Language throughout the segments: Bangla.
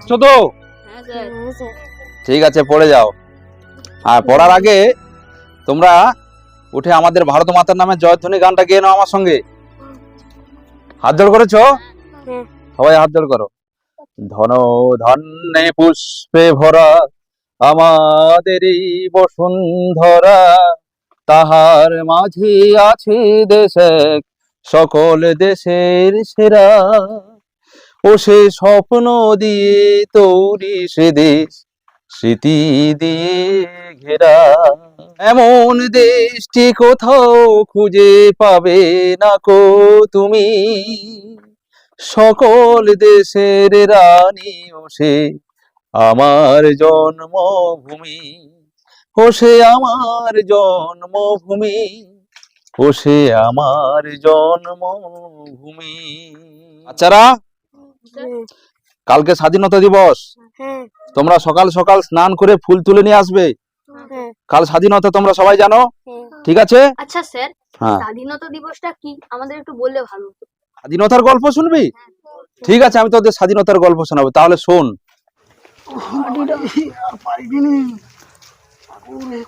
আসছো তো? হ্যাঁ স্যার। ঠিক আছে, পড়ে যাও। আর পড়ার আগে তোমরা উঠে আমাদের ভারত মাতার নামে জয়ধ্বনি গানটা গেয়ে নাও আমার সঙ্গে। হাত জোড় করেছো? হ্যাঁ। সবাই হাত জোড় করো। ধন ধান্যে পুষ্পে ভরা আমাদেরই বসুন্ধরা, তাহার মাঝে আছে দেশ এক, সকল দেশের সেরা। ও সে স্বপ্ন দিয়ে তৈরি সে দেশ, স্মৃতি দিয়ে ঘেরা। এমন দেশটি কোথাও খুঁজে পাবে না কো তুমি, সকল দেশের রানী ও সে আমার জন্মভূমি। ও সে আমার জন্মভূমি, ও সে আমার জন্মভূমি। বাচ্চারা, কালকে স্বাধীনতা দিবস, হ্যাঁ। তোমরা সকাল সকাল স্নান করে ফুল তুলে নিয়ে আসবে। হ্যাঁ। কাল স্বাধীনতা তোমরা সবাই জানো, ঠিক আছে? আচ্ছা স্যার, হ্যাঁ, স্বাধীনতা দিবসটা কি আমাদের একটু বললে ভালো হতো। স্বাধীনতার গল্প শুনবি? ঠিক আছে, আমি তোদের স্বাধীনতার গল্প শোনাবো, তাহলে শোন।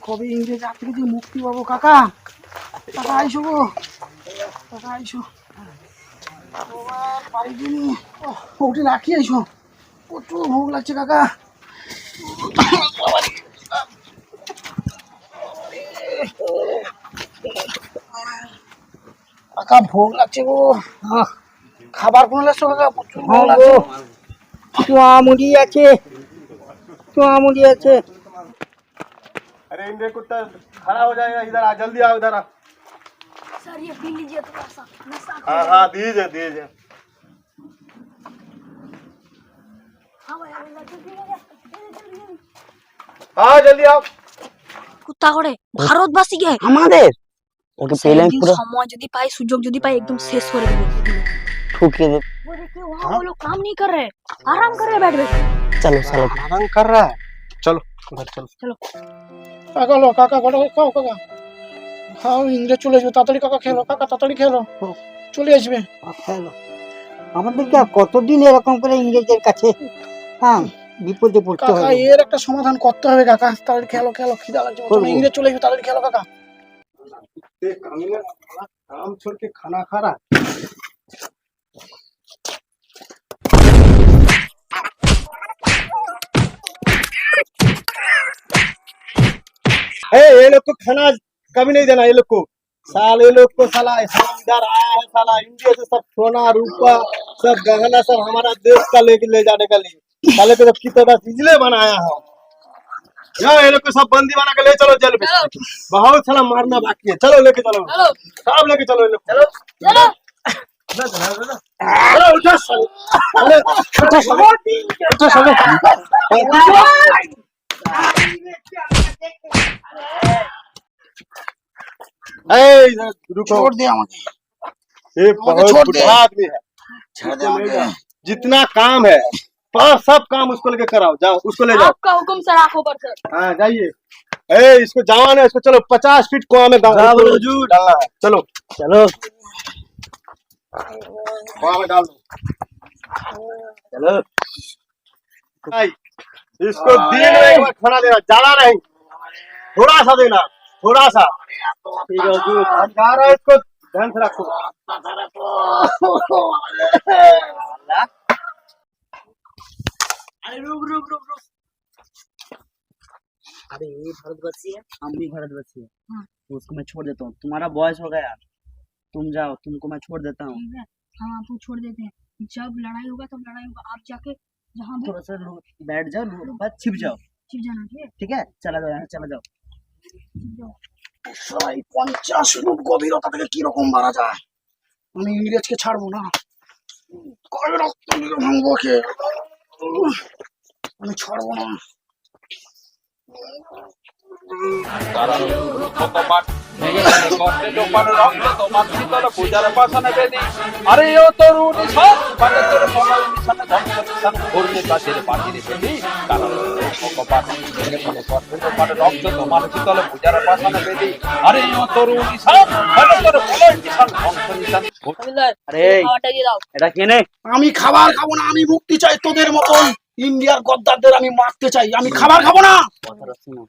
কবে ইংরেজ হাত থেকে মুক্তি পাবো কাকা? কাকা আইসো গো, কাকা আইসো। ওটি রাখি আইসো, প্রচুর ভোগ লাগছে কাকা। কাকা ভোগ লাগছে গো, খাবার কোন লাগছো কাকা? প্রচুর ভোগ লাগছে। চুয়ামুড়ি আছে, চুয়ামুড়ি আছে। अरे इंडिया कुत्ता खड़ा हो जाएगा, इधर आ, जल्दी आओ, इधर आ। सर ये पी लीजिए थोड़ा सा नशा। हाँ हाँ दीजिए दीजिए। हाँ भाई हाँ जल्दी आओ। কুত্তা করে ভারতবাসীকে আমাদের ওকে পেলেন একদিন পুরো সময় যদি পাই, সুযোগ যদি পাই, एकदम शेष कर देंगे। ठुके दे। वो देखिए वहाँ वो लोग काम नहीं कर रहे, आराम कर रहे बैठ बैठ। चलो चलो आराम कर रहा है, चलो उधर चलो। কাকা লো কাকা ঘরে খাও কাকা, খাও। ইংরেজ চলে আসবে, তাড়াতাড়ি কাকা খেলো, কাকা তাড়াতাড়ি খেলো, চলে আসবে। খেলো। আমাদেরকে আর কতদিন এরকম করে ইংরেজের কাছে হ্যাঁ বিপদে পড়তে কাকা হবে। এর একটা সমাধান করতে হবে কাকা, তাড়াতাড়ি খেলো খেলো, খিদা লাগছে। করবো। ইংরেজ চলে আসবে, তাড়াতাড়ি খেলো কাকা। काम छोड़ के खाना खा रहा है। ये लोग को खाना कभी नहीं देना, ये लोग को साल, ये लोग को साला इधर आया है साला इंडिया से सब सोना रूपा सब गहना सब हमारा देश का लेके ले जाने का लिए साले को सब कितना इसलिए बनाया है। ये लोग को सब बंदी बना के ले चलो जेल में, बहुत साला मारना बाकी है। चलो लेके चलो, सब लेके चलो, ये लोग चलो चलो चलो उठो साले, अरे उठो साले, उठो साले। रुको, छोड़ दे আমাকে, ये बहुत छोड़ दे। बुढ़ा आदमी है, ছেড়ে দে আমাকে। जितना काम है पर सब काम उसको लेके कराओ, जाओ उसको ले जाओ। आपका हुक्म सर, आंखों पर सर। हाँ जाइए। इसको जवान है, इसको चलो 50 फीट कुआं में डालना है। चलो चलो कुआं में डाल दो। चलो भाई, इसको दिन में एक बार खाना देना, ज्यादा नहीं, थोड़ा सा देना, थोड़ा सा। ठीक है जो जा रहा है इसको ध्यान से रखो। अरे रुक रुक रुक रुक। अरे ये भारतवासी है, हम भी भारतवासी है। तो उसको मैं छोड़ देता हूँ, तुम्हारा बॉयस हो गया, तुम जाओ, तुमको मैं छोड़ देता हूँ। हम आपको छोड़ देते हैं, जब लड़ाई होगा तब लड़ाई होगा, आप जाके जहाँ भी थोड़ा सा बैठ जाओ, बस छिप जाओ, छिप जाना, ठीक है? ठीक है? चला जाओ यहाँ, चला जाओ। সবাই 50 ফুট গভীরতা থেকে কিরকম মারা যায়, আমি ইংরেজকে ছাড়বো না। কবে রক্ত দিয়ে ভাঙবো কে, আমি ছাড়বো না। আরে ও তরুণ সব পাটে তোর মনার নিশানে ধ্বংস করবে কাশের পাটির পেলি কারণ কপাট ভেঙে ফেলে কষ্টের পাটে রক্ত তোমার শীতল পূজার পাশানে পেলি। আরে ও তরুণ সব পাটে তোর মনার নিশান ধ্বংস নিশান। আরে খাওয়াটা দিয়ে দাও। এটা কেনে আমি খাবার খাবো না, আমি মুক্তি চাই তোদের মতন। ইন্ডিয়ার গদ্দারদের আমি মারতে চাই, আমি খাবার খাবো না। কথাটা শুনো,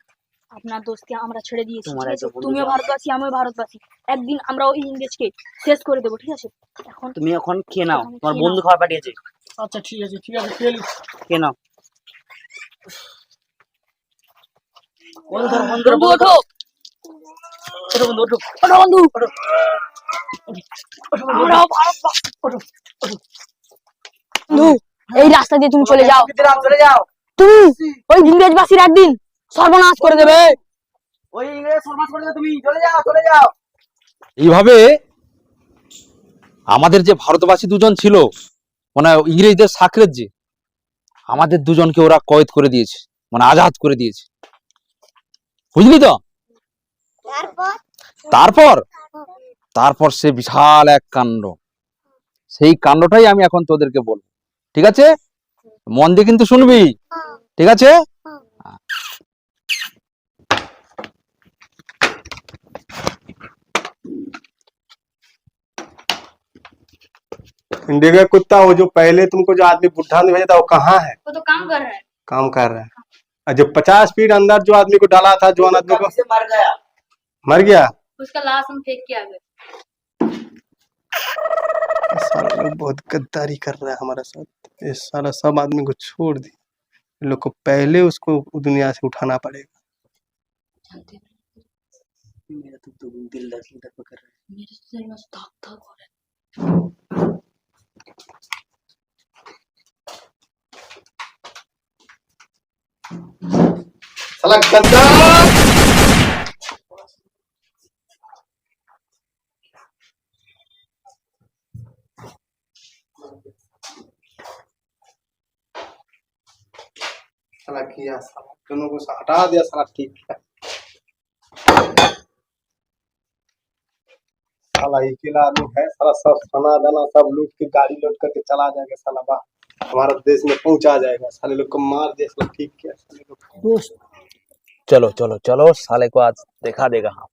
আপনার দোষকে আমরা ছেড়ে দিয়েছি, তোমার ঠিক একটা আছে? বন্ধু তুমিও যাও। ভারতবাসী, আমিও ভারতবাসী। একদিন আমরা ওই ইংরেজকে শেষ করে দেবো, ঠিক আছে? এখন তুমি এখন খেয়ে নাও, এখন তোমার খেয়ে বন্ধু নাও। খাবার পাঠিয়েছে, আচ্ছা ঠিক আছে ঠিক আছে, খেয়ে নিচ্ছি। খেয়ে নাও। বন্ধু ধরো, বন্ধু ধরো, বন্ধু বন্ধু ওঠো, ধরো, বন্ধু ওঠো। ওঠো বন্ধু। আমরা ভারতবাসী। বন্ধু, এই রাস্তা দিয়ে তুমি চলে যাও, চলে যাও। তুমি ওই ইংরেজবাসীর একদিন সর্বনাশ করে দেবে। ওই ইংরেজ সর্বাস করে দাও, তুমি চলে যাও, চলে যাও। এইভাবে আমাদের যে ভারতবাসী দুজন ছিল, মানে ইংরেজদের সাকরেত, যে আমাদের দুজনকে ওরা কয়েদ করে দিয়েছে, মানে আজাদ করে দিয়েছে, বুঝলি তো? তারপর তারপর সে বিশাল এক কাণ্ড, সেই কাণ্ডটাই আমি এখন তোদেরকে বলবো, ঠিক আছে? মন দিয়ে কিন্তু শুনবি, ঠিক আছে? इंडिया का कुत्ता, वो जो पहले तुमको जो आदमी बुढ़ा ने भेजा था, वो कहाँ है? वो तो काम कर रहा है। काम कर रहा है। और जो 50 फीट अंदर जो आदमी को डाला था, जवान आदमी को, से मर गया। मर गया। उसका लाश हम फेंक के आ गए। साला लोग बहुत गद्दारी कर रहा है हमारे साथ। ये सारा सब आदमी को छोड़ दी, इन लोग को पहले उसको दुनिया से उठाना पड़ेगा। मेरा तो दिल धक धक कर रहा है। मेरे सिर में धक धक हो रहा है। साला गद्दार! साला किया, साला दोनों को हटा दिया, साला ठीक है। साला अकेला आदमी है, साला सब सोना दाना सब लूट के गाड़ी लोड करके चला जाएगा, साला बाहर हमारा देश में पहुंचा जाएगा। साले लोग को मार दिया, साला ठीक किया साले लोग। চলো চলো চলো, साले को आज देखा देगा हम।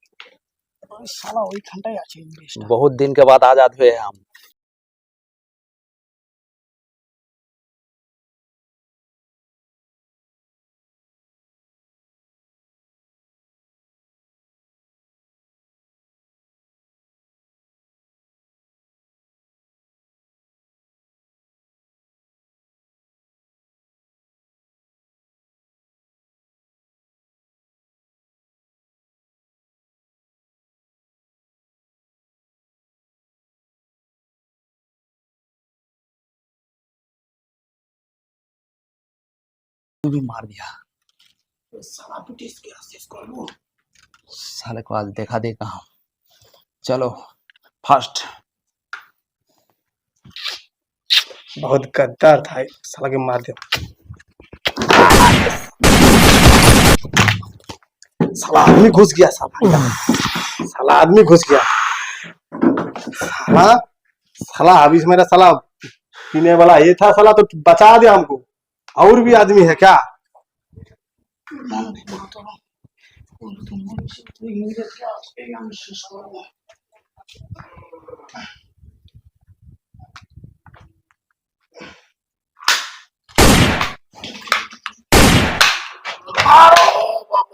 শালা ওইখানটাই আছে ইংরেজটা। बहुत दिन के बाद आजाद हुए हैं हम। तू भी मार दिया, শালা ব্রিটিশ কে শেষ করবো। साले को आज देखा देगा हम। चलो फास्ट। बहुत गद्दार था ये, साला के मार दिया। साला आदमी घुस गया, साला आदमी घुस गया। साला साला अभी से मेरा साला पीने वाला ये था, साला तो बचा दिया हमको। और भी आदमी है क्या? ইংরেজকে আজকেই আমি শেষ করবো।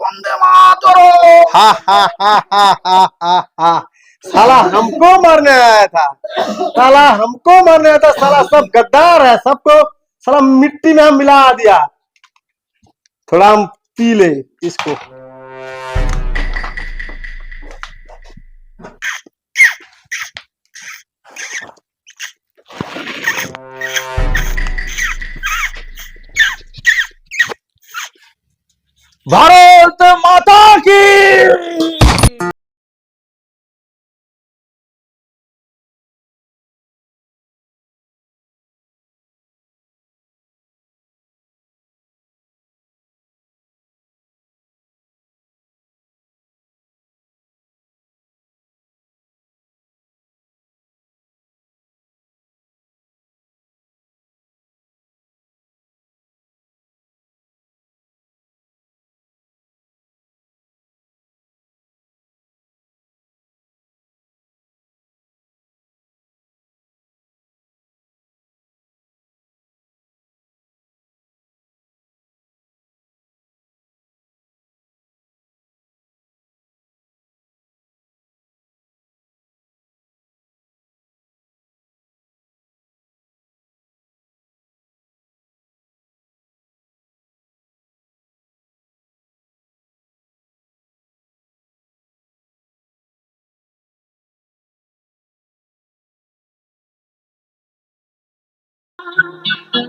বন্দে মাতরম। हा हा हा हा हा हा हा। साला हमको मारने आया था, साला हमको मारने आया था। साला सब गद्दार है, सबको साला मिट्टी में हम मिला दिया। थोड़ा हम पी ले इसको। भारत माता की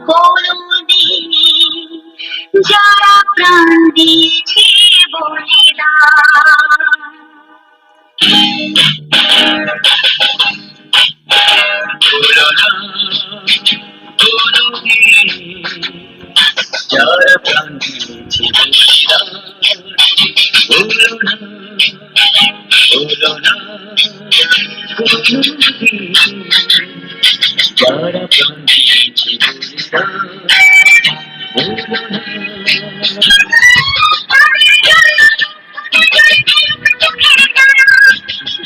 কোনদিনে যারা প্রাণ দিয়েছে বলিদান। ভুলো না কোনদিনে যারা প্রাণ দিয়েছে বলিদান। ভুলো না কোনদিনে যারা প্রাণ দিয়েছে বলিদান। ভুলো না।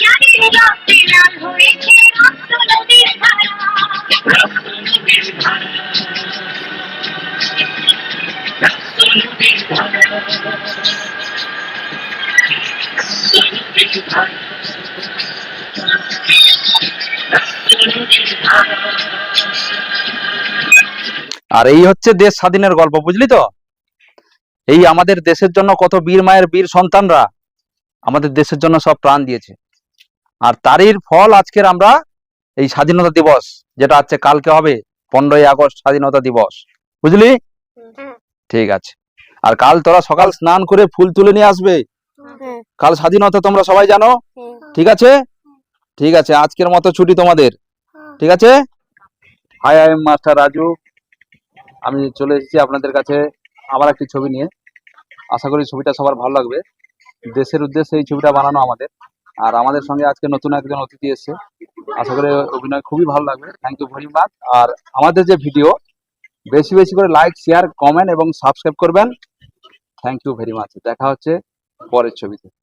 যাদের রক্তে লাল হয়েছে রক্ত নদীর ধারা, রক্ত নদীর ধারা, রক্ত নদীর ধারা, রক্ত নদীর ধারা, রক্ত নদীর ধারা। আর এই হচ্ছে দেশ স্বাধীনের গল্প, বুঝলি তো? এই আমাদের দেশের জন্য কত বীর মায়ের বীর সন্তানরা আমাদের দেশের জন্য সব প্রাণ দিয়েছে, আর তারই ফল আজকের আমরা এই স্বাধীনতা দিবস, যেটা হচ্ছে কালকে হবে 15ই আগস্ট স্বাধীনতা দিবস, বুঝলি? ঠিক আছে। আর কাল তোরা সকাল স্নান করে ফুল তুলে নিয়ে আসবে। কাল স্বাধীনতা তোমরা সবাই জানো, ঠিক আছে? ঠিক আছে, আজকের মতো ছুটি তোমাদের, ঠিক আছে? Hi, I am master Raju. আমি চলে এসেছি আপনাদের কাছে আবার একটি ছবি নিয়ে। আশা করি ছবিটা সবার ভালো লাগবে। দেশের উদ্দেশ্যে এই ছবিটা বানানো আমাদের, আর আমাদের সঙ্গে আজকে নতুন একজন অতিথি এসেছে। আশা করি অভিনয় খুবই ভালো লাগবে। Thank you very much. আর আমাদের যে ভিডিও বেশি বেশি করে লাইক, শেয়ার, কমেন্ট এবং সাবস্ক্রাইব করবেন। Thank you very much. দেখা হচ্ছে পরের ছবিতে।